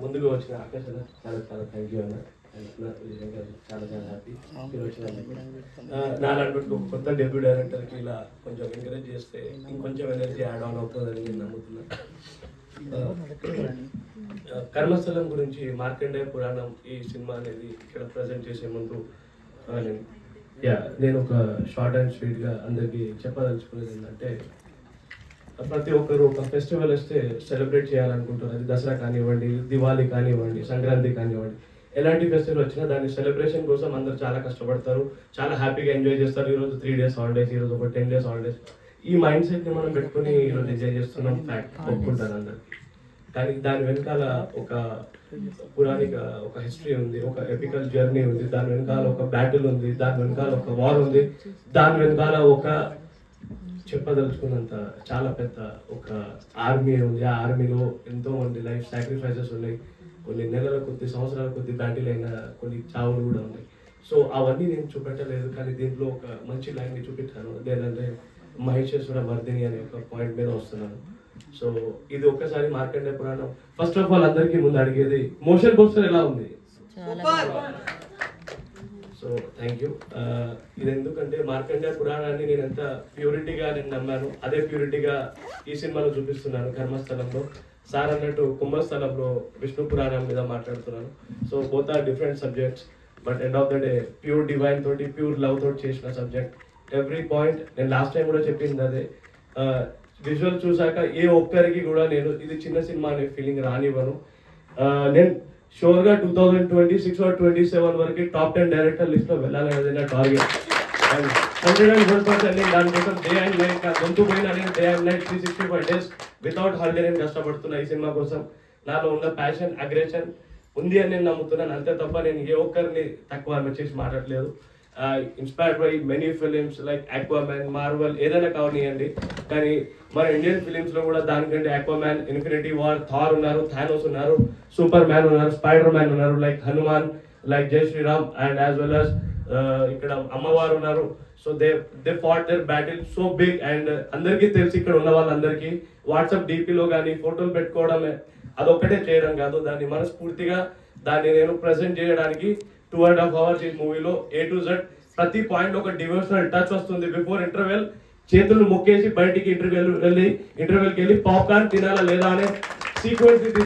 ముందుగా వచ్చిన ఆకాశ్ అన్న చాలా చాలా థ్యాంక్ యూ అన్న. చాలా చాలా హ్యాపీ మీరు వచ్చినందుకు. నాలాంటి ఒక కొత్త డెబ్యూ డైరెక్టర్కి ఇలా కొంచెం ఎంకరేజ్ చేస్తే ఇంకొంచెం ఎనర్జీ యాడ్ ఆన్ అవుతుందని నేను నమ్ముతున్నాను. కర్మస్థలం గురించి మార్కండేయ పురాణం ఈ సినిమా అనేది ఇక్కడ ప్రజెంట్ చేసే ముందు నేను ఒక షార్ట్ అండ్ స్వీట్గా అందరికీ చెప్పదలుచుకునేది ఏంటంటే, ప్రతి ఒక్కరు ఒక ఫెస్టివల్ వస్తే సెలబ్రేట్ చేయాలనుకుంటారు. అది దసరా కానివ్వండి, దివాళీ కానివ్వండి, సంక్రాంతి కానివ్వండి, ఎలాంటి ఫెస్టివల్ వచ్చినా దాని సెలబ్రేషన్ కోసం అందరు చాలా కష్టపడతారు, చాలా హ్యాపీగా ఎంజాయ్ చేస్తారు. ఈరోజు 3 days హాలిడేస్, ఈరోజు ఒక 10 days హాలిడేస్. ఈ మైండ్ సెట్ని మనం పెట్టుకుని ఈరోజు ఎంజాయ్ చేస్తున్నాం, ఫ్యాక్ట్ ఒప్పుకుంటారు అందరికి. కానీ దాని వెనకాల ఒక పురాణిక ఒక హిస్టరీ ఉంది, ఒక ఎపికల్ జర్నీ ఉంది, దాని వెనకాల ఒక బ్యాటిల్ ఉంది, దాని వెనకాల ఒక వార్ ఉంది, దాని వెనకాల ఒక చెప్పదలుచుకున్నంత చాలా పెద్ద ఒక ఆర్మీ ఉంది. ఆ ఆర్మీలో ఎంతో మంది లైఫ్ సాక్రిఫైసెస్ ఉన్నాయి, కొన్ని నెలల కొద్ది సంవత్సరాల కొద్ది బ్యాటిల్ అయిన కొన్ని చావులు కూడా ఉన్నాయి. సో అవన్నీ నేను చూపెట్టలేదు, కానీ దీంట్లో ఒక మంచి లైన్ని చూపించాను. అదేంటంటే మహిషేశ్వర మర్దిని అనే ఒక పాయింట్ మీద వస్తున్నాను. సో ఇది ఒక్కసారి మార్కండేయ పురాణం. ఫస్ట్ ఆఫ్ ఆల్ అందరికీ ముందు అడిగేది మోషన్ పోస్టర్ ఎలా ఉంది? So thank you. ఇది ఎందుకంటే మార్కండేయ పురాణాన్ని నేను ఎంత ప్యూరిటీగా నేను నమ్మాను, అదే ప్యూరిటీగా ఈ సినిమాలో చూపిస్తున్నాను. కర్మస్థలంలో సార్ అన్నట్టు కుంభస్థలంలో విష్ణు పురాణం మీద మాట్లాడుతున్నాను. So both are different subjects, but end of the day pure divine తోటి, ప్యూర్ లవ్ తోటి చేసిన సబ్జెక్ట్. ఎవ్రీ పాయింట్ నేను లాస్ట్ టైం కూడా చెప్పింది అదే. విజువల్ చూసాక ఏ ఒక్కరికి కూడా నేను ఇది చిన్న సినిమా అనే ఫీలింగ్ రానివ్వను. నేను షూర్గా 2026 or 27 వరకు టాప్ 10 డైరెక్టర్ లిస్ట్లో వెళ్ళాలనేది నా టార్గెట్. 101% నేను దానికోసం డే అండ్ నైట్ గొంతు పోయినా నేను day and night 365 days without holiday నేను కష్టపడుతున్నా ఈ సినిమా కోసం. నాలో ఉన్న ప్యాషన్, అగ్రెషన్ ఉంది అని నేను నమ్ముతున్నాను, అంతే తప్ప నేను ఏ ఒక్కరిని తక్కువ వచ్చేసి మాట్లాడలేదు. Inspired by many films like Aquaman, Marvel, ఏదైనా కావనియండి. కానీ మన ఇండియన్ ఫిలిమ్స్లో కూడా దానికంటే ఆక్వామ్యాన్, ఇన్ఫినిటీ వార్, థార్ ఉన్నారు, థానోస్ ఉన్నారు, సూపర్ మ్యాన్ ఉన్నారు, స్పైడర్ మ్యాన్ ఉన్నారు, like Hanuman, like Jai Shriram, and as well as ఇక్కడ అమ్మవారు ఉన్నారు. So they fought their battle so big. And అందరికీ తెలిసి ఇక్కడ ఉన్న వాళ్ళందరికీ వాట్సాప్ డీపీలో కానీ ఫోటోలు పెట్టుకోవడమే అదొక్కటే చేయడం కాదు, దాన్ని మనస్ఫూర్తిగా దాన్ని నేను ప్రజెంట్ చేయడానికి 2.5 hours ఈ మూవీలో A to Z ప్రతి పాయింట్ ఒక డివోషనల్ టచ్ వస్తుంది. బిఫోర్ ఇంటర్వెల్ చేతులు మొక్కేసి బయటికి ఇంటర్వెల్కి వెళ్ళి పాప్కార్న్ తినాలా లేదా అనే సీక్వెన్స్